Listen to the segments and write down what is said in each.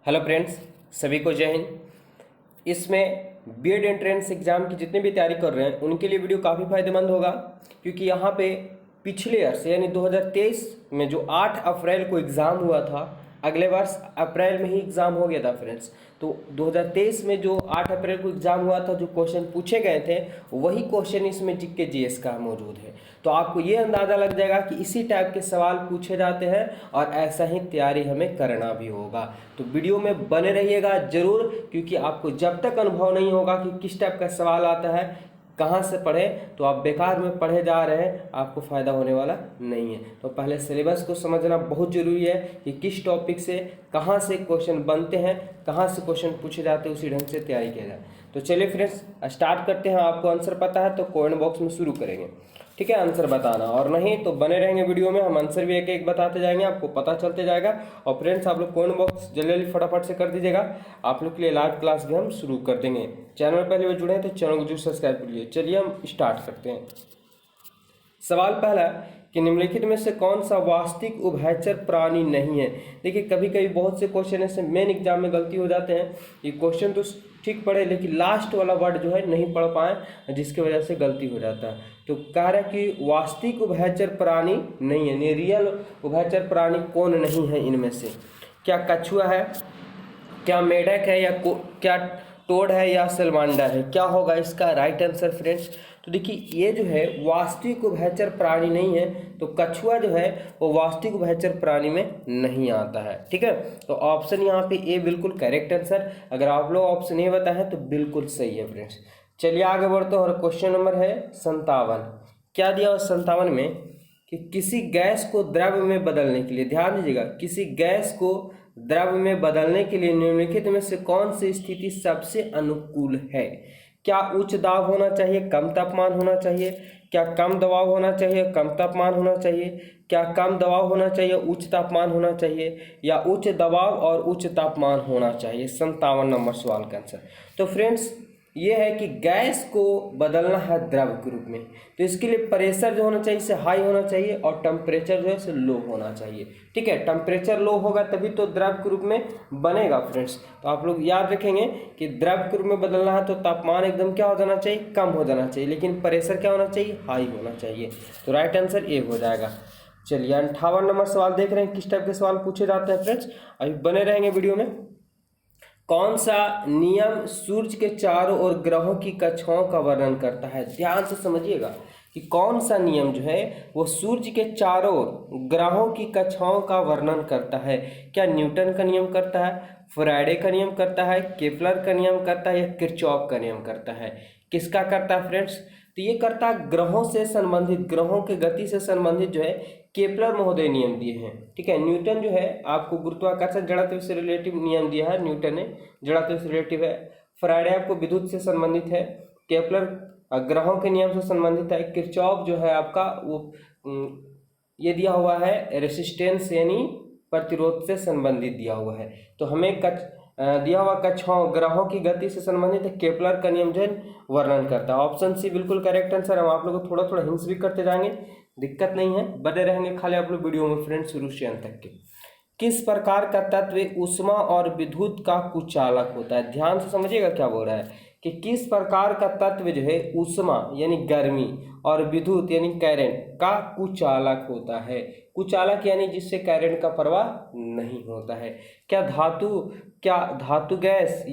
Hello friends, सभी को जय हिंद। इसमें बीएड एंट्रेंस एग्ज़ाम की जितने भी तैयारी कर रहे हैं उनके लिए वीडियो काफ़ी फायदेमंद होगा, क्योंकि यहाँ पे पिछले वर्ष यानी 2023 में जो 8 अप्रैल को एग्ज़ाम हुआ था, अगले वर्ष अप्रैल में ही एग्ज़ाम हो गया था फ्रेंड्स। तो 2023 में जो 8 अप्रैल को एग्ज़ाम हुआ था, जो क्वेश्चन पूछे गए थे वही क्वेश्चन इसमें जीके जीएस का मौजूद है। तो आपको ये अंदाज़ा लग जाएगा कि इसी टाइप के सवाल पूछे जाते हैं और ऐसा ही तैयारी हमें करना भी होगा। तो वीडियो में बने रहिएगा ज़रूर, क्योंकि आपको जब तक अनुभव नहीं होगा कि किस टाइप का सवाल आता है, कहाँ से पढ़ें, तो आप बेकार में पढ़े जा रहे हैं, आपको फ़ायदा होने वाला नहीं है। तो पहले सिलेबस को समझना बहुत ज़रूरी है कि किस टॉपिक से कहाँ से क्वेश्चन बनते हैं, कहाँ से क्वेश्चन पूछे जाते हैं, उसी ढंग से तैयारी किया जाए। तो चलिए फ्रेंड्स स्टार्ट करते हैं। आपको आंसर पता है तो कमेंट बॉक्स में शुरू करेंगे, ठीक है, आंसर बताना, और नहीं तो बने रहेंगे वीडियो में, हम आंसर भी एक एक बताते जाएंगे, आपको पता चलते जाएगा। और फ्रेंड्स आप लोग कमेंट बॉक्स जल्दी जल्दी फटाफट से कर दीजिएगा, आप लोग के लिए लाइव क्लास भी हम शुरू कर देंगे। चैनल पहले भी जुड़े हैं तो चैनल को जरूर सब्सक्राइब कर लीजिए। चलिए हम स्टार्ट करते हैं। सवाल पहला कि निम्नलिखित में से कौन सा वास्तविक उभयचर प्राणी नहीं है। देखिए कभी कभी बहुत से क्वेश्चन ऐसे मेन एग्जाम में गलती हो जाते हैं, ये क्वेश्चन तो ठीक पढ़े लेकिन लास्ट वाला वर्ड जो है नहीं पढ़ पाए, जिसकी वजह से गलती हो जाता है। तो कह रहा है कि वास्तविक उभयचर प्राणी नहीं है, रियल उभयचर प्राणी कौन नहीं है इनमें से। क्या कछुआ है, क्या मेढक है, या क्या टोड है, या सलमांडर है। क्या होगा इसका राइट आंसर फ्रेंड्स। तो देखिए ये जो है वास्तविक उभयचर प्राणी नहीं है, तो कछुआ जो है वो वास्तविक उभयचर प्राणी में नहीं आता है, ठीक है। तो ऑप्शन यहाँ पे ए बिल्कुल करेक्ट आंसर। अगर आप लोग ऑप्शन ए बताएं तो बिल्कुल सही है फ्रेंड्स। चलिए आगे बढ़ते हैं और क्वेश्चन नंबर है 57। क्या दिया हुआ 57 में कि किसी गैस को द्रव में बदलने के लिए, ध्यान दीजिएगा, किसी गैस को द्रव में बदलने के लिए निम्नलिखित में से कौन सी स्थिति सबसे अनुकूल है। क्या उच्च दाब होना चाहिए, कम तापमान होना चाहिए, क्या कम दबाव होना चाहिए, कम तापमान होना चाहिए, क्या कम दबाव होना चाहिए, उच्च तापमान होना चाहिए, या उच्च दबाव और उच्च तापमान होना चाहिए। 57 नंबर सवाल का आंसर। तो फ्रेंड्स ये है कि गैस को बदलना है द्रव के रूप में, तो इसके लिए प्रेशर जो होना चाहिए इसे हाई होना चाहिए और टेम्परेचर जो है इसे लो होना चाहिए, ठीक है। टेम्परेचर लो होगा तभी तो द्रव के रूप में बनेगा फ्रेंड्स। तो आप लोग याद रखेंगे कि द्रव के रूप में बदलना है तो तापमान एकदम क्या हो जाना चाहिए, कम हो जाना चाहिए, लेकिन प्रेशर क्या होना चाहिए, हाई होना चाहिए। तो राइट आंसर ए हो जाएगा। चलिए 58 नंबर सवाल देख रहे हैं किस टाइप के सवाल पूछे जाते हैं फ्रेंड्स, अभी बने रहेंगे वीडियो में। कौन सा नियम सूर्य के चारों ओर ग्रहों की कक्षाओं का वर्णन करता है। ध्यान से समझिएगा कि कौन सा नियम जो है वो सूर्य के चारों ओर ग्रहों की कक्षाओं का वर्णन करता है। क्या न्यूटन का नियम करता है, फैराडे का नियम करता है, केपलर का नियम करता है, या किरचॉफ का नियम करता है। किसका करता है फ्रेंड्स, तो ये करता है ग्रहों से संबंधित, ग्रहों के गति से संबंधित जो है केपलर महोदय नियम दिए हैं, ठीक है। न्यूटन जो है आपको गुरुत्वाकर्षण जड़त्व से रिलेटिव नियम दिया है, न्यूटन ने जड़त्व से रिलेटिव है। फैराडे आपको विद्युत से संबंधित है, केपलर ग्रहों के नियम से संबंधित है। किरचॉफ जो है आपका वो ये दिया हुआ है रेसिस्टेंस यानी प्रतिरोध से संबंधित दिया हुआ है। तो हमें दिया हुआ कक्षाओं ग्रहों की गति से संबंधित है, केपलर का नियम जो है वर्णन करता है। ऑप्शन सी बिल्कुल करेक्ट आंसर। हम आप लोगों को थोड़ा थोड़ा हिंट्स भी करते जाएंगे, दिक्कत नहीं है, बने रहेंगे खाली आप लोग वीडियो में फ्रेंड्स शुरू से अंत तक के। किस प्रकार का तत्व ऊष्मा और विद्युत का कुचालक होता है। ध्यान से समझिएगा क्या बोल रहा है कि किस प्रकार का तत्व जो है ऊष्मा यानी गर्मी और विद्युत यानी करंट का कुचालक होता है। कुचालक यानी जिससे करंट का प्रवाह नहीं होता है। क्या धातु गैस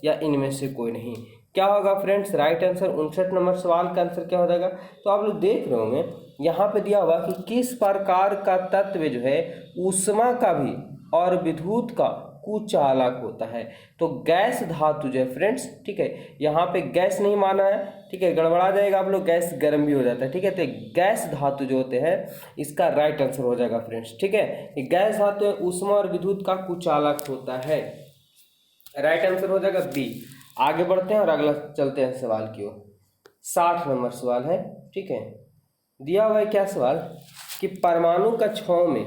या इनमें से कोई नहीं। क्या होगा फ्रेंड्स राइट आंसर। 59 नंबर सवाल का आंसर क्या हो जाएगा। तो आप लोग देख रहे होंगे यहाँ पे दिया हुआ कि किस प्रकार का तत्व जो है ऊष्मा का भी और विद्युत का कुचालक होता है। तो गैस धातु जो है फ्रेंड्स, ठीक है, यहाँ पे गैस नहीं माना है, ठीक है, गड़बड़ा जाएगा आप लोग, गैस गर्म भी हो जाता है, ठीक है। तो गैस धातु जो होते हैं इसका राइट आंसर हो जाएगा फ्रेंड्स, ठीक है। गैस धातु ऊष्मा और विद्युत का कुचालक होता है, राइट आंसर हो जाएगा बी। आगे बढ़ते हैं और अगला चलते हैं सवाल की ओर। 60 नंबर सवाल है, ठीक है। दिया हुआ है क्या सवाल कि परमाणु कक्षाओं में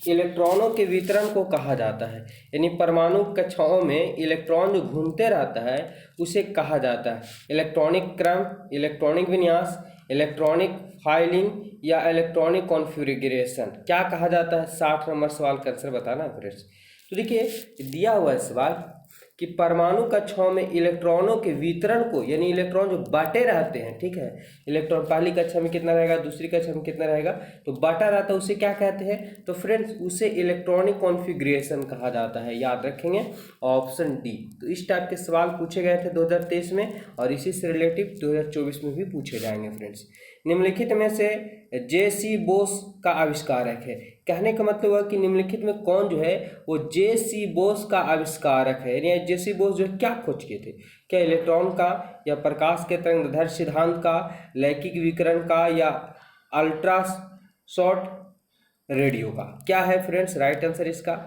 इलेक्ट्रॉनों के वितरण को कहा जाता है, यानी परमाणु कक्षाओं में इलेक्ट्रॉन जो घूमते रहता है उसे कहा जाता है इलेक्ट्रॉनिक क्रम, इलेक्ट्रॉनिक विन्यास, इलेक्ट्रॉनिक फाइलिंग या इलेक्ट्रॉनिक कॉन्फ़िगरेशन। क्या कहा जाता है। 60 नंबर सवाल का आंसर बताना फ्रेंड्स। तो देखिए दिया हुआ है सवाल कि परमाणु कक्षाओं में इलेक्ट्रॉनों के वितरण को, यानी इलेक्ट्रॉन जो बांटे रहते हैं, ठीक है, इलेक्ट्रॉन पहली कक्षा में कितना रहेगा, दूसरी कक्षा में कितना रहेगा, तो बांटा रहता है, उसे क्या कहते हैं, तो फ्रेंड्स उसे इलेक्ट्रॉनिक कॉन्फ़िगरेशन कहा जाता है, याद रखेंगे ऑप्शन डी। तो इस टाइप के सवाल पूछे गए थे 2023 में और इसी से रिलेटिव 2024 में भी पूछे जाएंगे फ्रेंड्स। निम्नलिखित में से जे.सी. बोस का आविष्कारक है, कहने का मतलब हुआ कि निम्नलिखित में कौन जो है वो जे.सी. बोस का आविष्कारक है, यानी जे.सी. बोस जो क्या खोज किए थे, क्या इलेक्ट्रॉन का, या प्रकाश के तरंगदैर्घ्य सिद्धांत का, लैकिक विकिरण का, या अल्ट्रा शॉर्ट रेडियो का, क्या है फ्रेंड्स राइट आंसर इसका।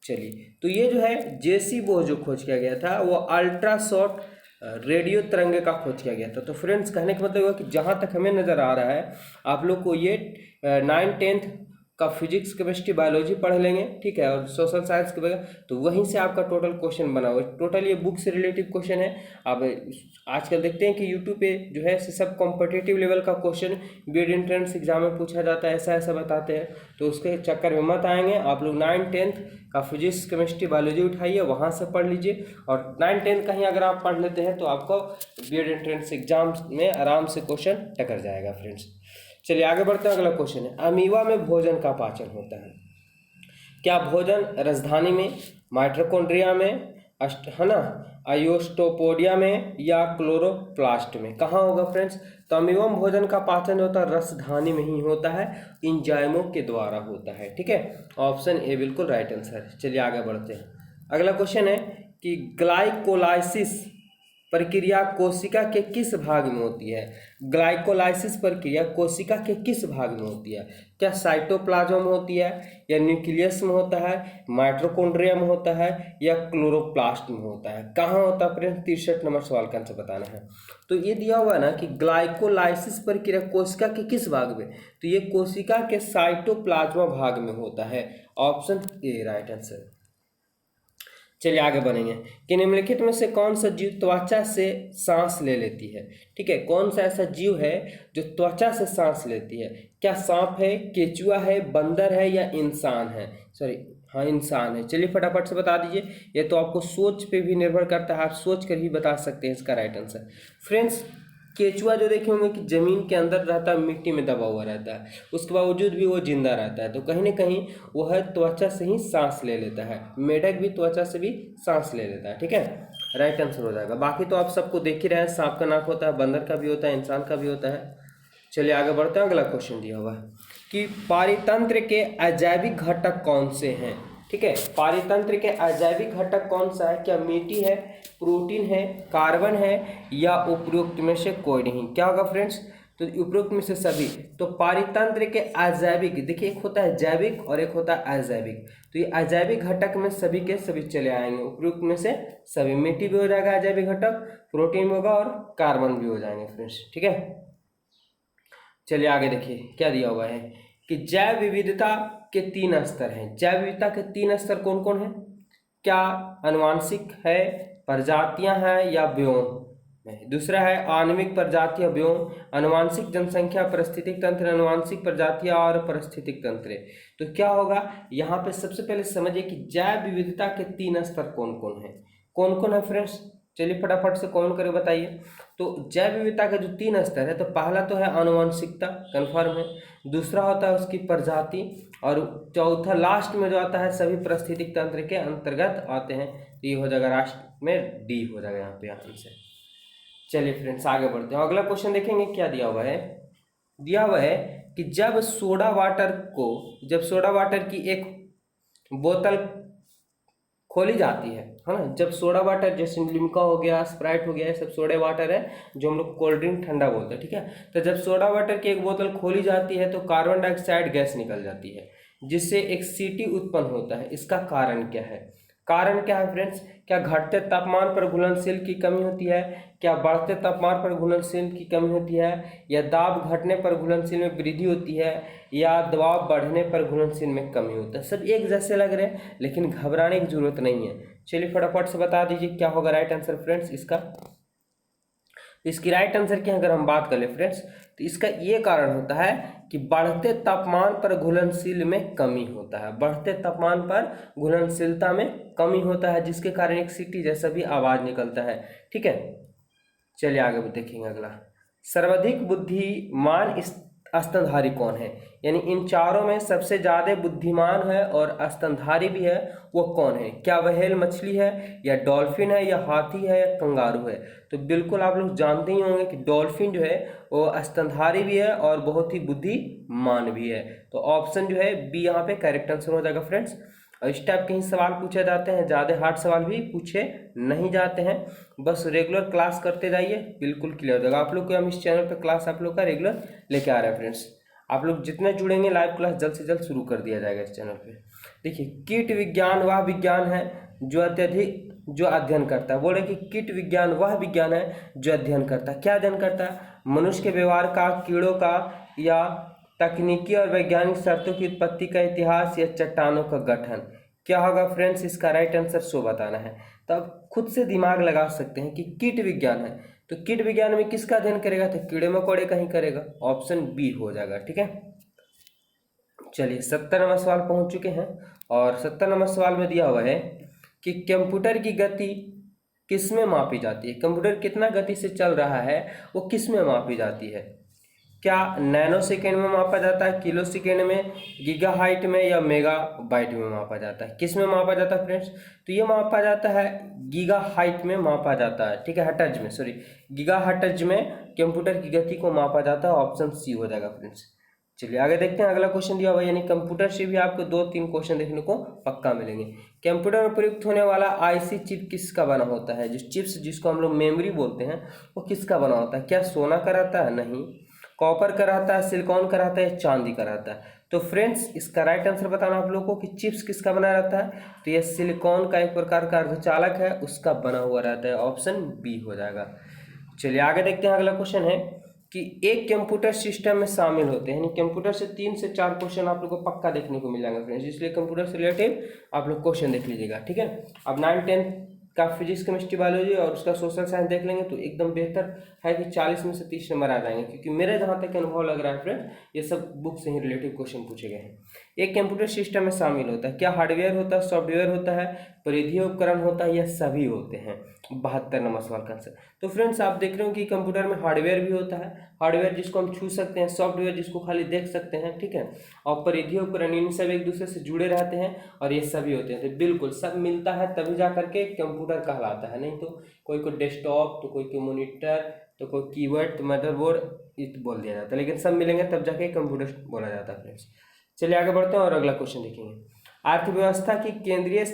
चलिए तो ये जो है जे.सी. बोस जो खोज किया गया था वो अल्ट्रा शॉर्ट रेडियो तरंग का खोज किया गया था। तो फ्रेंड्स कहने का मतलब हुआ कि जहाँ तक हमें नज़र आ रहा है आप लोग को ये 9th-10th का फिजिक्स केमिस्ट्री बायोलॉजी पढ़ लेंगे, ठीक है, और सोशल साइंस के वगैरह, तो वहीं से आपका टोटल क्वेश्चन बना हुआ है। टोटल ये बुक से रिलेटिव क्वेश्चन है। अब आजकल देखते हैं कि यूट्यूब पे जो है सब कॉम्पिटिटिव लेवल का क्वेश्चन बीएड एंट्रेंस एग्जाम में पूछा जाता है, ऐसा ऐसा बताते हैं, तो उसके चक्कर में मत आएंगे। आप लोग 9th-10th का फिजिक्स केमिस्ट्री बायोलॉजी उठाइए, वहाँ से पढ़ लीजिए, और 9th-10th कहीं अगर आप पढ़ लेते हैं तो आपको बीएड एंट्रेंस एग्जाम में आराम से क्वेश्चन टकर जाएगा फ्रेंड्स। चलिए आगे बढ़ते हैं, अगला क्वेश्चन है अमीबा में भोजन का पाचन होता है, क्या भोजन राजधानी में, माइटोकॉन्ड्रिया में, है ना, आयोस्टोपोडिया में, या क्लोरोप्लास्ट में, कहाँ होगा फ्रेंड्स, तो अमीबा में भोजन का पाचन होता है राजधानी में ही होता है, इंजाइमों के द्वारा होता है, ठीक है, ऑप्शन ए बिल्कुल राइट आंसर। चलिए आगे बढ़ते हैं, अगला क्वेश्चन है कि ग्लाइकोलाइसिस प्रक्रिया कोशिका के किस भाग में होती है, ग्लाइकोलाइसिस प्रक्रिया कोशिका के किस भाग में होती है, क्या साइटोप्लाज्म में होती है, या न्यूक्लियस में होता है, माइटोकॉन्ड्रिया में होता है, या क्लोरोप्लास्ट में होता है, कहाँ होता है फ्रेंड्स, 63 नंबर सवाल का आंसर बताना है। तो ये दिया हुआ है ना कि ग्लाइकोलाइसिस प्रक्रिया कोशिका के किस भाग में, तो ये कोशिका के साइटोप्लाज्म भाग में होता है, ऑप्शन ए राइट आंसर। चलिए आगे बढ़ेंगे कि निम्नलिखित में से कौन सा जीव त्वचा से सांस ले लेती है, ठीक है, कौन सा ऐसा जीव है जो त्वचा से सांस लेती है, क्या सांप है, केचुआ है, बंदर है, या इंसान है, सॉरी हाँ इंसान है। चलिए फटाफट से बता दीजिए, ये तो आपको सोच पे भी निर्भर करता है, आप सोच कर ही बता सकते हैं इसका राइट आंसर। फ्रेंड्स केचुआ जो देखे होंगे कि जमीन के अंदर रहता है, मिट्टी में दबा हुआ रहता है, उसके बावजूद भी वो जिंदा रहता है, तो कहीं ना कहीं वह त्वचा से ही सांस ले लेता है। मेढक भी त्वचा से भी सांस ले लेता है, ठीक है, राइट आंसर हो जाएगा। बाकी तो आप सबको देख ही रहे हैं, सांप का नाक होता है, बंदर का भी होता है, इंसान का भी होता है। चलिए आगे बढ़ते हैं, अगला क्वेश्चन दिया हुआ है कि पारितंत्र के अजैविक घटक कौन से हैं, ठीक है, पारितंत्र के अजैविक घटक कौन सा है, क्या मिट्टी है, प्रोटीन है, कार्बन है, या उपरोक्त में से कोई नहीं, क्या होगा फ्रेंड्स, तो उपरोक्त में से सभी। तो पारितंत्र के अजैविक, देखिए एक होता है जैविक और एक होता है अजैविक, तो ये अजैविक घटक में सभी के सभी चले आएंगे, उपरोक्त में से सभी, मिट्टी भी हो जाएगा अजैविक घटक, प्रोटीन भी होगा और कार्बन भी हो जाएंगे फ्रेंड्स, ठीक है। चलिए आगे देखिए क्या दिया हुआ है कि जैव विविधता के 3 स्तर हैं, जैव विविधता के 3 स्तर कौन कौन है, क्या आनुवांशिक है, प्रजातियां हैं, या व्योम है। दूसरा है आणविक प्रजातियां व्योम, आनुवांशिक जनसंख्या, पारिस्थितिक तंत्र, आनुवांशिक प्रजातियां और पारिस्थितिक तंत्र। तो क्या होगा यहाँ पे सबसे पहले समझिए कि जैव विविधता के 3 स्तर कौन कौन है फ्रेंड्स, चलिए फटाफट से कौन करे बताइए। तो जैव विविधता का जो 3 स्तर है, तो पहला तो है आनुवंशिकता, कन्फर्म है, दूसरा होता है उसकी प्रजाति, और चौथा लास्ट में जो आता है सभी पारिस्थितिक तंत्र के अंतर्गत आते हैं, तो ये हो जाएगा लास्ट में डी हो जाएगा यहाँ पे आंसर। चलिए फ्रेंड्स आगे बढ़ते हैं, अगला क्वेश्चन देखेंगे क्या दिया हुआ है कि जब सोडा वाटर की एक बोतल खोली जाती है ना, जब सोडा वाटर जैसे लिम्का हो गया, स्प्राइट हो गया, ये सब सोडा वाटर है जो हम लोग कोल्ड ड्रिंक ठंडा बोलते हैं, ठीक है। तो जब सोडा वाटर की एक बोतल खोली जाती है तो कार्बन डाइऑक्साइड गैस निकल जाती है, जिससे एक सीटी उत्पन्न होता है, इसका कारण क्या है, कारण क्या है फ्रेंड्स, क्या घटते तापमान पर घुलनशील की कमी होती है, क्या बढ़ते तापमान पर घुलनशील की कमी होती है, या दाब घटने पर घुलनशील में वृद्धि होती है, या दबाव बढ़ने पर घुलनशील में कमी होता है। सब एक जैसे लग रहे हैं लेकिन घबराने की जरूरत नहीं है। चलिए फटाफट से बता दीजिए क्या होगा राइट आंसर फ्रेंड्स इसका। इसकी राइट आंसर की अगर हम बात करें फ्रेंड्स, तो इसका ये कारण होता है कि बढ़ते तापमान पर घुलनशील में कमी होता है, बढ़ते तापमान पर घुलनशीलता में कमी होता है, जिसके कारण एक सीटी जैसा भी आवाज निकलता है। ठीक है, चलिए आगे देखेंगे अगला। सर्वाधिक बुद्धिमान स्तनधारी कौन है, यानी इन चारों में सबसे ज्यादा बुद्धिमान है और स्तनधारी भी है, वो कौन है? क्या व्हेल मछली है, या डॉल्फिन है, या हाथी है, या कंगारू है? तो बिल्कुल आप लोग जानते ही होंगे कि डॉल्फिन जो है वो स्तनधारी भी है और बहुत ही बुद्धिमान भी है। तो ऑप्शन जो है बी यहाँ पे करेक्ट आंसर हो जाएगा फ्रेंड्स। और इस टाइप के ही सवाल पूछे जाते हैं, ज़्यादा हार्ड सवाल भी पूछे नहीं जाते हैं, बस रेगुलर क्लास करते जाइए, बिल्कुल क्लियर हो जाएगा। आप लोग को हम इस चैनल पर क्लास आप लोग का रेगुलर लेके आ रहे हैं फ्रेंड्स। आप लोग जितने जुड़ेंगे लाइव क्लास जल्द से जल्द शुरू कर दिया जाएगा इस चैनल पे। देखिए, कीट विज्ञान वह विज्ञान है जो अध्ययन करता है। बोले कि कीट विज्ञान वह विज्ञान है जो अध्ययन करता है। क्या अध्ययन करता है? मनुष्य के व्यवहार का, कीड़ों का, या तकनीकी और वैज्ञानिक शर्तों की उत्पत्ति का इतिहास, या चट्टानों का गठन। क्या होगा फ्रेंड्स? इसका राइट आंसर सो बताना है। तो आप खुद से दिमाग लगा सकते हैं कि कीट विज्ञान है, तो कीट विज्ञान में किसका अध्ययन करेगा? तो कीड़े मकोड़े का ही करेगा। ऑप्शन बी हो जाएगा। ठीक है, चलिए 70 नंबर सवाल पहुंच चुके हैं, और 70 नंबर सवाल में दिया हुआ है कि कंप्यूटर की गति किस में मापी जाती है? कंप्यूटर कितना गति से चल रहा है वो किस में मापी जाती है? क्या नैनो सेकेंड में मापा जाता है, किलो सेकेंड में, गीगा हाइट में, या मेगा बाइट में मापा जाता है? किस में मापा जाता है फ्रेंड्स? तो ये मापा जाता है गीगा हाइट में मापा जाता है। ठीक है, हर्ट्ज में, सॉरी गीगा हर्ट्ज में कंप्यूटर की गति को मापा जाता है। ऑप्शन सी हो जाएगा फ्रेंड्स। चलिए आगे देखते हैं। अगला क्वेश्चन दिया हुआ, यानी कंप्यूटर से भी आपको 2-3 क्वेश्चन देखने को पक्का मिलेंगे। कंप्यूटर में प्रयुक्त होने वाला आईसी चिप किसका बना होता है? जो चिप्स जिसको हम लोग मेमोरी बोलते हैं वो किसका बना होता है? क्या सोना का रहता है? नहीं। कॉपर का रहता है, सिलिकॉन का रहता है, चांदी का रहता है? तो फ्रेंड्स इसका राइट आंसर बताना आप लोगों को कि चिप्स किसका बना रहता है। तो ये सिलिकॉन का एक प्रकार का अर्धचालक है, उसका बना हुआ रहता है। ऑप्शन बी हो जाएगा। चलिए आगे देखते हैं। अगला क्वेश्चन है कि एक कंप्यूटर सिस्टम में शामिल होते हैं, यानी कंप्यूटर से 3 से 4 क्वेश्चन आप लोग को पक्का देखने को मिल जाएंगे फ्रेंड्स, इसलिए कंप्यूटर से रिलेटेड आप लोग क्वेश्चन देख लीजिएगा। ठीक है, अब 9, 10 का फिजिक्स, केमिस्ट्री, बायोलॉजी और उसका सोशल साइंस देख लेंगे तो एकदम बेहतर है कि 40 में से 30 नंबर आ जाएंगे, क्योंकि मेरे जहाँ तक अनुभव लग रहा है फ्रेंड ये सब बुक से ही रिलेटिव क्वेश्चन पूछे गए हैं। एक कंप्यूटर सिस्टम में शामिल होता है, क्या हार्डवेयर होता है, सॉफ्टवेयर होता है, परिधीय उपकरण होता है, या सभी होते हैं? 72 नंबर सवाल का आंसर। तो फ्रेंड्स आप देख रहे हो कि कंप्यूटर में हार्डवेयर भी होता है, हार्डवेयर जिसको हम छू सकते हैं, सॉफ्टवेयर जिसको खाली देख सकते हैं। ठीक है, और परिधीय उपकरण इन सब एक दूसरे से जुड़े रहते हैं, और ये सभी होते हैं। तो बिल्कुल सब मिलता है तभी जा करके कंप्यूटर कहलाता है, नहीं तो कोई को डेस्कटॉप, तो कोई को मॉनिटर, तो कोई कीबोर्ड, तो मदरबोर्ड बोल दिया जाता है, लेकिन सब मिलेंगे तब जाके कंप्यूटर बोला जाता है फ्रेंड्स। चलिए आगे बढ़ते हैं और अगला क्वेश्चन देखेंगे। अर्थव्यवस्था की केंद्रीय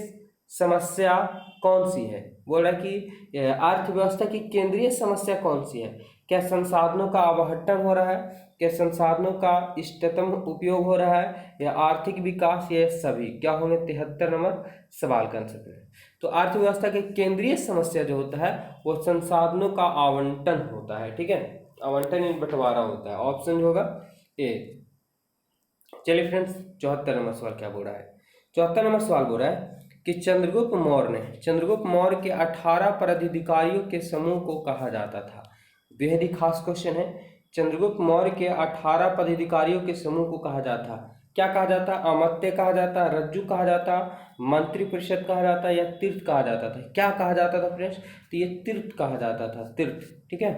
समस्या कौन सी है? बोल रहा है कि अर्थव्यवस्था की केंद्रीय समस्या कौन सी है? क्या संसाधनों का आवंटन हो रहा है, क्या संसाधनों का इष्टतम उपयोग हो रहा है, या आर्थिक विकास, या सभी? क्या होंगे 73 नंबर सवाल का आंसर। तो अर्थव्यवस्था की केंद्रीय समस्या जो होता है वो संसाधनों का आवंटन होता है। ठीक है, आवंटन इन बंटवारा होता है। ऑप्शन जो होगा ए। चलिए फ्रेंड्स 74 नंबर सवाल क्या बोल रहा है? 74 नंबर सवाल बोल रहा है कि चंद्रगुप्त मौर्य के 18 पदाधिकारियों के समूह को कहा जाता था। बेहद ही खास क्वेश्चन है। चंद्रगुप्त मौर्य के 18 पदाधिकारियों के समूह को कहा जाता, क्या कहा जाता? अमात्य कहा जाता, रज्जु कहा जाता, मंत्री परिषद कहा जाता, या तीर्थ कहा जाता था? क्या कहा जाता था फ्रेंड्स? तो ये तीर्थ कहा जाता था, तीर्थ। ठीक है,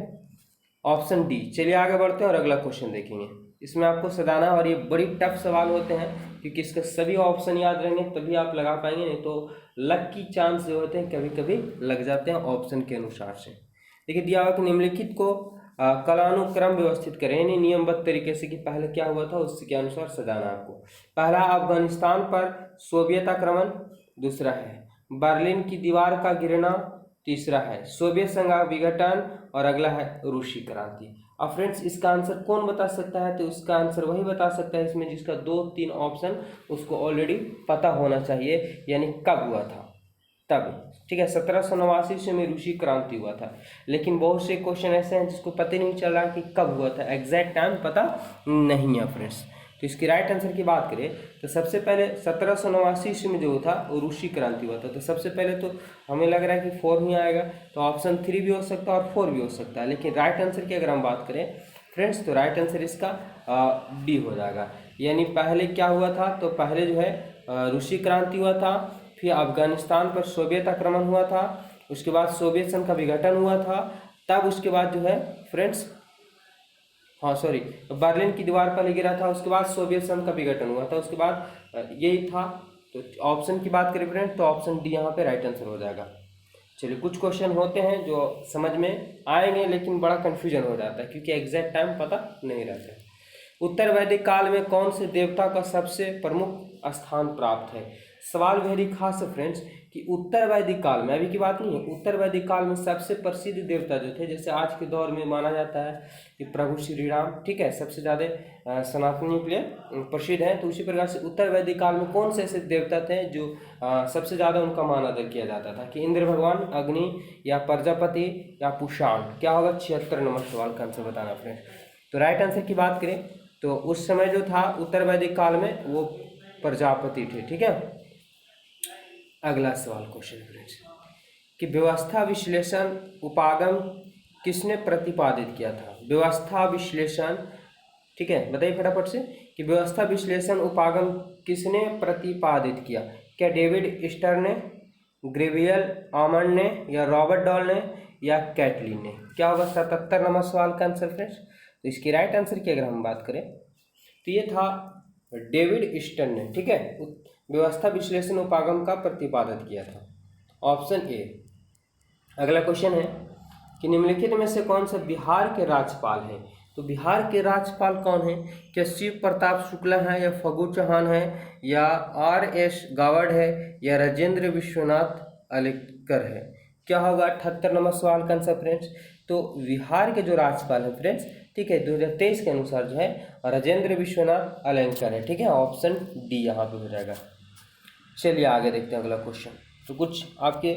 ऑप्शन डी। चलिए आगे बढ़ते हैं और अगला क्वेश्चन देखेंगे। इसमें आपको सदाना, और ये बड़ी टफ सवाल होते हैं क्योंकि इसके सभी ऑप्शन याद रहेंगे तभी आप लगा पाएंगे, नहीं तो लक की चांस जो होते हैं कभी कभी लग जाते हैं ऑप्शन के अनुसार से। देखिए दिया हुआ कि निम्नलिखित को कालानुक्रम व्यवस्थित करें, यानी नियमबद्ध तरीके से कि पहले क्या हुआ था उसके अनुसार सजाना आपको। पहला अफगानिस्तान पर सोवियत आक्रमण, दूसरा है बर्लिन की दीवार का गिरना, तीसरा है सोवियत संघ का विघटन, और अगला है रूसी क्रांति। अब फ्रेंड्स इसका आंसर कौन बता सकता है? तो इसका आंसर वही बता सकता है इसमें जिसका 2-3 ऑप्शन उसको ऑलरेडी पता होना चाहिए, यानी कब हुआ था तब। ठीक है, 1789 ईस्वी में रूसी क्रांति हुआ था, लेकिन बहुत से क्वेश्चन ऐसे हैं जिसको पता नहीं चल रहा कि कब हुआ था, एग्जैक्ट टाइम पता नहीं है फ्रेंड्स। तो इसकी राइट आंसर की बात करें तो सबसे पहले 1789 ईस्वी में जो था वो रूसी क्रांति हुआ था। तो सबसे पहले तो हमें लग रहा है कि 4 ही आएगा, तो ऑप्शन 3 भी हो सकता है और 4 भी हो सकता है। लेकिन राइट आंसर की अगर हम बात करें फ्रेंड्स तो राइट आंसर इसका डी हो जाएगा। यानी पहले क्या हुआ था, तो पहले जो है रूसी क्रांति हुआ था, फिर अफगानिस्तान पर सोवियत आक्रमण हुआ था, उसके बाद सोवियत संघ का विघटन हुआ था, तब उसके बाद जो है फ्रेंड्स बर्लिन की दीवार पर गिरा था, उसके बाद सोवियत संघ का विघटन हुआ था, उसके बाद यही था। तो ऑप्शन की बात करें फ्रेंड्स तो ऑप्शन डी यहाँ पे राइट आंसर हो जाएगा। चलिए कुछ क्वेश्चन होते हैं जो समझ में आएंगे लेकिन बड़ा कन्फ्यूजन हो जाता है क्योंकि एग्जैक्ट टाइम पता नहीं रहता है। उत्तर वैदिक काल में कौन से देवता का सबसे प्रमुख स्थान प्राप्त है? सवाल वेरी खास है फ्रेंड्स कि उत्तर वैदिक काल में, अभी की बात नहीं है, उत्तर वैदिक काल में सबसे प्रसिद्ध देवता जो थे, जैसे आज के दौर में माना जाता है कि प्रभु श्री राम, ठीक है, सबसे ज़्यादा सनातनियों के लिए प्रसिद्ध हैं। तो उसी प्रकार से उत्तर वैदिक काल में कौन से ऐसे देवता थे जो सबसे ज़्यादा उनका मान आदर किया जाता था? कि इंद्र भगवान, अग्नि, या प्रजापति, या पुषाण? क्या होगा? 76 नंबर सवाल का आंसर बताना फ्रेंड्स। तो राइट आंसर की बात करें तो उस समय जो था उत्तर वैदिक काल में वो प्रजापति थे, ठीक है। अगला सवाल क्वेश्चन फ्रेंड्स कि व्यवस्था विश्लेषण उपागम किसने प्रतिपादित किया था? व्यवस्था विश्लेषण, ठीक है, बताइए फटाफट से कि व्यवस्था विश्लेषण उपागम किसने प्रतिपादित किया? क्या डेविड स्टर ने, ग्रेवियल आमंड ने, या रॉबर्ट डॉल ने, या कैटलिन ने? क्या होगा 77 नंबर सवाल का आंसर फ्रेंड्स। तो इसकी राइट आंसर की अगर हम बात करें तो ये था डेविड स्टर्न ने, ठीक है, व्यवस्था विश्लेषण उपागम का प्रतिपादन किया था, ऑप्शन ए। अगला क्वेश्चन है कि निम्नलिखित में से कौन सा बिहार के राज्यपाल हैं? तो बिहार के राज्यपाल कौन है? क्या शिव प्रताप शुक्ला है, या फगू चौहान है, या RS गावड़ है, या राजेंद्र विश्वनाथ अलेकर है? क्या होगा 78 नंबर सवाल का आंसर फ्रेंड्स। तो बिहार के जो राज्यपाल हैं फ्रेंड्स, ठीक है, 2023 के अनुसार जो है राजेंद्र विश्वनाथ अलेकर है, ठीक है, ऑप्शन डी यहाँ पे हो जाएगा। चलिए आगे देखते हैं अगला क्वेश्चन। तो कुछ आपके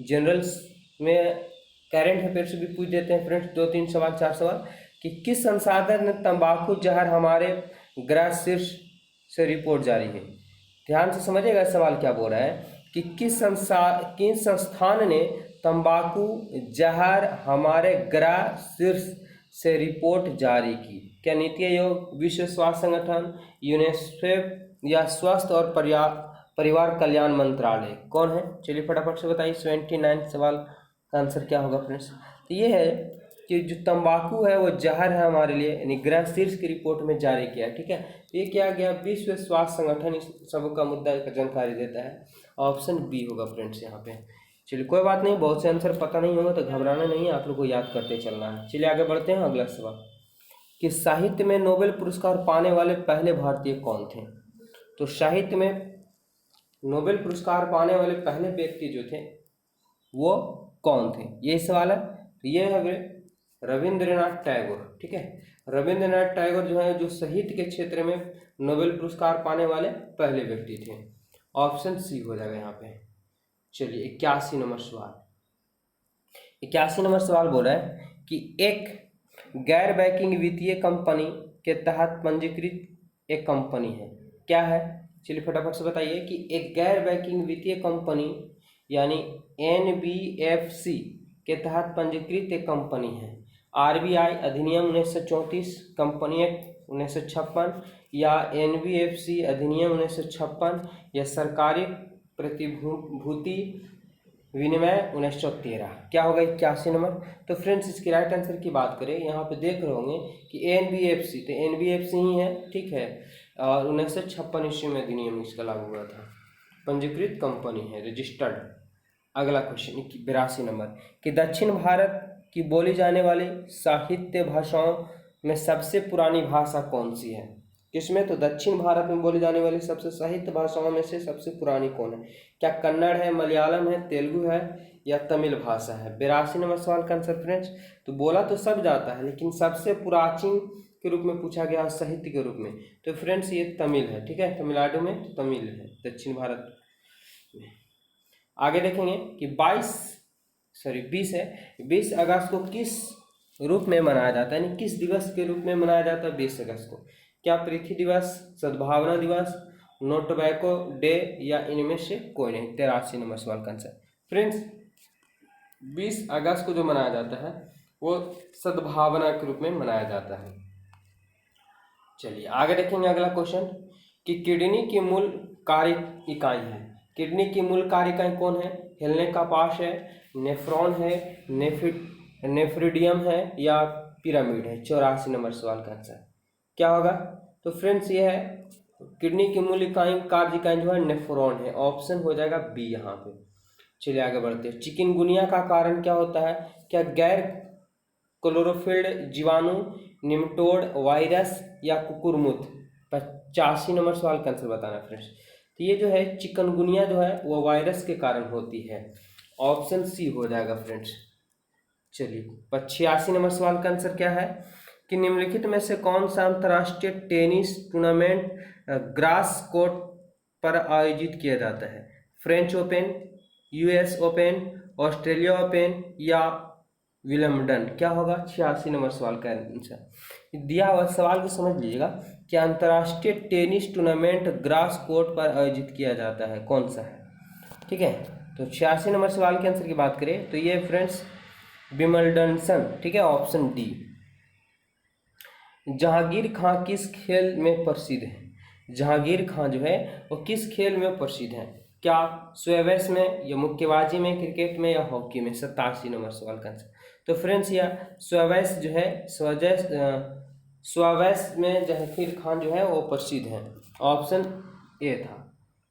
जनरल्स में करंट अफेयर से भी पूछ देते हैं फ्रेंड्स, 2-3 सवाल 4 सवाल कि किस संसाधन ने तंबाकू जहर हमारे ग्रह शीर्ष से रिपोर्ट जारी है? ध्यान से समझिएगा सवाल क्या बोल रहा है कि किस संस्थान ने तंबाकू जहर हमारे ग्रह शीर्ष से रिपोर्ट जारी की? क्या नीति आयोग, विश्व स्वास्थ्य संगठन, यूनिसेफ, या स्वास्थ्य और परिवार कल्याण मंत्रालय? कौन है? चलिए फटाफट से बताइए। 79 सवाल का आंसर क्या होगा फ्रेंड्स। तो ये है कि जो तंबाकू है वो जहर है हमारे लिए, यानी ग्रह शीर्ष की रिपोर्ट में जारी किया, ठीक है। ये क्या गया? विश्व स्वास्थ्य संगठन इस सब का मुद्दा का जानकारी देता है, ऑप्शन बी होगा फ्रेंड्स यहाँ पे। चलिए कोई बात नहीं, बहुत से आंसर पता नहीं होगा तो घबराना नहीं है, आप लोग को याद करते चलना है। चलिए आगे बढ़ते हैं। अगला सवाल कि साहित्य में नोबेल पुरस्कार पाने वाले पहले भारतीय कौन थे? तो साहित्य में नोबेल पुरस्कार पाने वाले पहले व्यक्ति जो थे वो कौन थे, ये सवाल है। तो ये है रविंद्रनाथ टैगोर, ठीक है। रविंद्रनाथ टैगोर जो है जो साहित्य के क्षेत्र में नोबेल पुरस्कार पाने वाले पहले व्यक्ति थे, ऑप्शन सी हो जाएगा यहाँ पे। चलिए 81 नंबर सवाल। 81 नंबर सवाल बोल रहा है कि एक गैर बैंकिंग वित्तीय कंपनी के तहत पंजीकृत एक कंपनी है, क्या है? चलिए फटाफट से बताइए कि एक गैर बैंकिंग वित्तीय कंपनी यानी NBFC के तहत पंजीकृत एक कंपनी है। RBI अधिनियम 1934, कंपनी एक्ट 1956, या NBFC अधिनियम 1956, या सरकारी प्रतिभूति विनिमय 1913? क्या होगा 81 नंबर। तो फ्रेंड्स इसकी राइट आंसर की बात करें, यहाँ पे देख रहे होंगे कि NBFC, तो NBFC ही है, ठीक है, और 1956 ईस्वी में अधिनियम इसका लागू हुआ था, पंजीकृत कंपनी है, रजिस्टर्ड। अगला क्वेश्चन 82 नंबर कि दक्षिण भारत की बोली जाने वाली साहित्य भाषाओं में सबसे पुरानी भाषा कौन सी है? किसमें? तो दक्षिण भारत में बोली जाने वाली सबसे साहित्य भाषाओं में से सबसे पुरानी कौन है? क्या कन्नड़ है, मलयालम है, तेलुगु है, या तमिल भाषा है? 82 नंबर सवाल का आंसर फ्रेंड्स। तो बोला तो सब जाता है लेकिन सबसे प्राचीन के रूप में पूछा गया साहित्य के रूप में, तो फ्रेंड्स ये तमिल है, ठीक है, तमिलनाडु में तो तमिल है दक्षिण भारत में। आगे देखेंगे कि 20 अगस्त को किस रूप में मनाया जाता है, यानी किस दिवस के रूप में मनाया जाता है 20 अगस्त को? क्या पृथ्वी दिवस, सद्भावना दिवस, नो टोबैको डे या इनमें से कोई नहीं। 83 नंबर सवाल का आंसर। फ्रेंड्स 20 अगस्त को जो मनाया जाता है वो सद्भावना के रूप में मनाया जाता है। चलिए आगे देखेंगे अगला क्वेश्चन कि किडनी की मूल कार्य इकाई है। किडनी की मूल कार्य इकाई कौन है? हिलने का पाश है, नेफ्रॉन है, नेफ्रिडियम है या पिरामिड है। 84 नंबर सवाल का आंसर क्या होगा? तो फ्रेंड्स ये है किडनी की मूल इकाई कार्य इकाई जो है नेफ्रॉन है। ऑप्शन हो जाएगा बी यहाँ पे। चलिए आगे बढ़ते हैं। चिकनगुनिया का कारण क्या होता है? क्या गैर क्लोरोफिल्ड जीवाणु, निमटोड, वायरस या कुकुरमुत। 85 नंबर सवाल का आंसर बताना फ्रेंड्स। तो ये जो है चिकनगुनिया जो है वो वायरस के कारण होती है। ऑप्शन सी हो जाएगा फ्रेंड्स। चलिए 85 नंबर सवाल का आंसर क्या है कि निम्नलिखित में से कौन सा अंतर्राष्ट्रीय टेनिस टूर्नामेंट ग्रास कोर्ट पर आयोजित किया जाता है? French open, US open, Australia open या विलम्बडन। क्या होगा? 86 नंबर सवाल का आंसर। दिया हुआ सवाल को समझ लीजिएगा कि अंतर्राष्ट्रीय टेनिस टूर्नामेंट ग्रास कोर्ट पर आयोजित किया जाता है, कौन सा है? ठीक है, तो 86 नंबर सवाल के आंसर की बात करें तो ये फ्रेंड्स विम्बलडन, ठीक है, ऑप्शन डी। जहांगीर खां किस खेल में प्रसिद्ध है? जहांगीर खां जो है वो किस खेल में प्रसिद्ध है? क्या स्क्वैश में या मुक्केबाजी में, क्रिकेट में या हॉकी में? 87 नंबर सवाल का आंसर। तो फ्रेंड्स यह स्क्वैश जो है स्क्वैश में जहांगीर खान जो है वो प्रसिद्ध है। ऑप्शन ए था।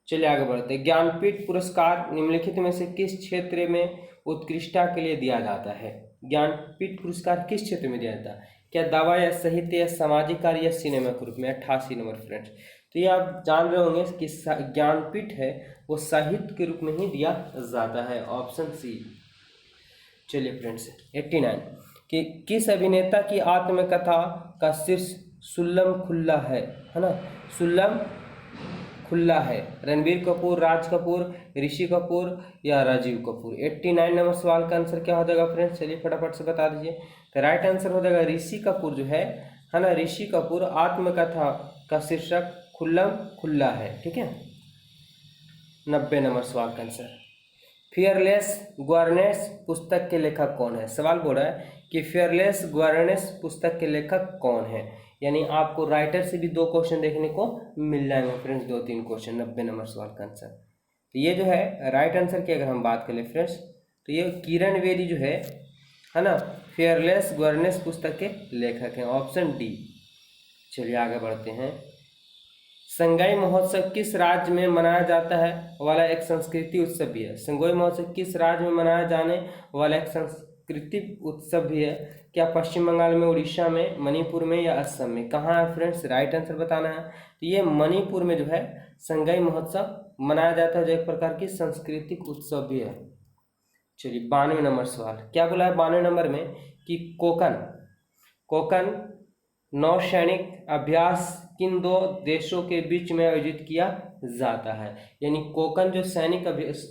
चलिए आगे बढ़ते हैं। ज्ञानपीठ पुरस्कार निम्नलिखित में से किस क्षेत्र में उत्कृष्टता के लिए दिया जाता है? ज्ञानपीठ पुरस्कार किस क्षेत्र में दिया जाता है? क्या दावा या साहित्य या सामाजिक कार्य या सिनेमा के रूप में? 88 नंबर फ्रेंड्स। तो ये आप जान रहे होंगे कि ज्ञानपीठ है वो साहित्य के रूप में ही दिया जाता है। Option C. चलिए फ्रेंड्स 89 कि किस अभिनेता की आत्मकथा का शीर्ष सुल्लम खुल्ला है ना? सुल्लम खुल्ला है। रणबीर कपूर, राज कपूर, ऋषि कपूर या राजीव कपूर। 89 नंबर सवाल का आंसर क्या हो जाएगा फ्रेंड्स? चलिए फटाफट से बता दीजिए। तो राइट आंसर हो जाएगा ऋषि कपूर जो है ना, ऋषि कपूर आत्मकथा का शीर्षक खुल्लम खुल्ला है। ठीक है, 90 नंबर सवाल का आंसर। फियरलेस गवर्नेंस पुस्तक के लेखक कौन है? सवाल बोल रहा है कि फियरलेस गवर्नेंस पुस्तक के लेखक कौन है। यानी आपको राइटर से भी 2 क्वेश्चन देखने को मिल जाएंगे फ्रेंड्स, 2-3 क्वेश्चन। 90 नंबर सवाल का आंसर। तो ये जो है राइट आंसर की अगर हम बात करें फ्रेंड्स तो ये किरण बेदी जो है ना, फियरलेस गवर्नेंस पुस्तक के लेखक हैं। Option D. चलिए आगे बढ़ते हैं। संगाई महोत्सव किस राज्य में मनाया जाता है वाला एक संस्कृति उत्सव भी है? संगोई महोत्सव किस राज्य में मनाया जाने वाला एक सांस्कृतिक उत्सव भी है? क्या पश्चिम बंगाल में, उड़ीसा में, मणिपुर में या असम में? कहाँ है फ्रेंड्स? राइट आंसर बताना है। तो ये मणिपुर में जो है संगाई महोत्सव मनाया जाता है, जो एक प्रकार की सांस्कृतिक उत्सव भी है। चलिए 92 नंबर सवाल क्या बोला है 92 नंबर में कि कोकन नौसैनिक अभ्यास किन 2 देशों के बीच में आयोजित किया जाता है? यानी कोकन जो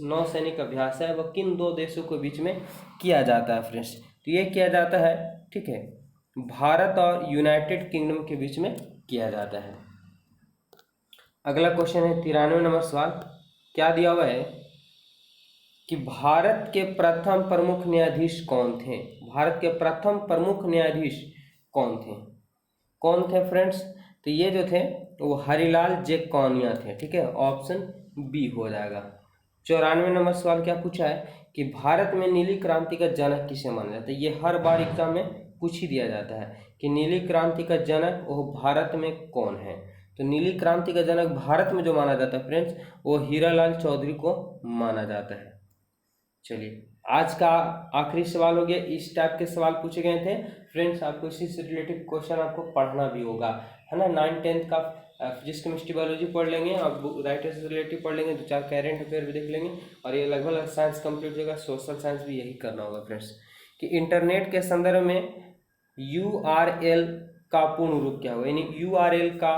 नौसैनिक अभ्यास है वह किन 2 देशों के बीच में किया जाता है फ्रेंड्स? तो ये किया जाता है, ठीक है, भारत और यूनाइटेड किंगडम के बीच में किया जाता है। अगला क्वेश्चन है 93 नंबर सवाल। क्या दिया हुआ है कि भारत के प्रथम प्रमुख न्यायाधीश कौन थे? भारत के प्रथम प्रमुख न्यायाधीश कौन थे फ्रेंड्स? तो ये जो थे वो हरिलाल जेकौनिया थे। ठीक है, ऑप्शन बी हो जाएगा। 94 नंबर सवाल क्या पूछा है कि भारत में नीली क्रांति का जनक किसे माना जाता है? ये हर बार एग्जाम में पूछ ही दिया जाता है कि नीली क्रांति का जनक वो भारत में कौन है। तो नीली क्रांति का जनक भारत में जो माना जाता है फ्रेंड्स वो हीरालाल चौधरी को माना जाता है। चलिए आज का आखिरी सवाल हो गया। इस टाइप के सवाल पूछे गए थे फ्रेंड्स। आपको इसी से रिलेटेड क्वेश्चन आपको पढ़ना भी होगा, है ना। 9th-10th का फिजिक्स, केमिस्ट्री, बायोलॉजी पढ़ लेंगे, अब राइटर से रिलेटेड पढ़ लेंगे, 2-4 करेंट अफेयर भी देख लेंगे और ये लगभग साइंस कंप्लीट हो जाएगा। सोशल साइंस भी यही करना होगा फ्रेंड्स। कि इंटरनेट के संदर्भ में URL का पूर्ण रूप क्या होगा, यानी URL का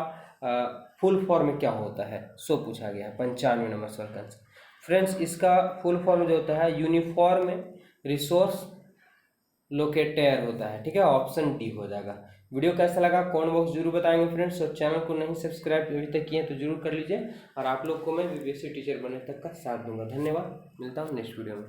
फुल फॉर्म क्या होता है, सो पूछा गया है। 95 नंबर सवाल का आंसर फ्रेंड्स। इसका फुल फॉर्म जो होता है यूनिफॉर्म रिसोर्स लोकेटर होता है। ठीक है, ऑप्शन डी हो जाएगा। वीडियो कैसा लगा कमेंट बॉक्स जरूर बताएंगे फ्रेंड्स, और चैनल को नहीं सब्सक्राइब अभी तक किए तो जरूर कर लीजिए, और आप लोग को मैं बीपीएससी टीचर बनने तक का साथ दूंगा। धन्यवाद, मिलता हूँ नेक्स्ट वीडियो में।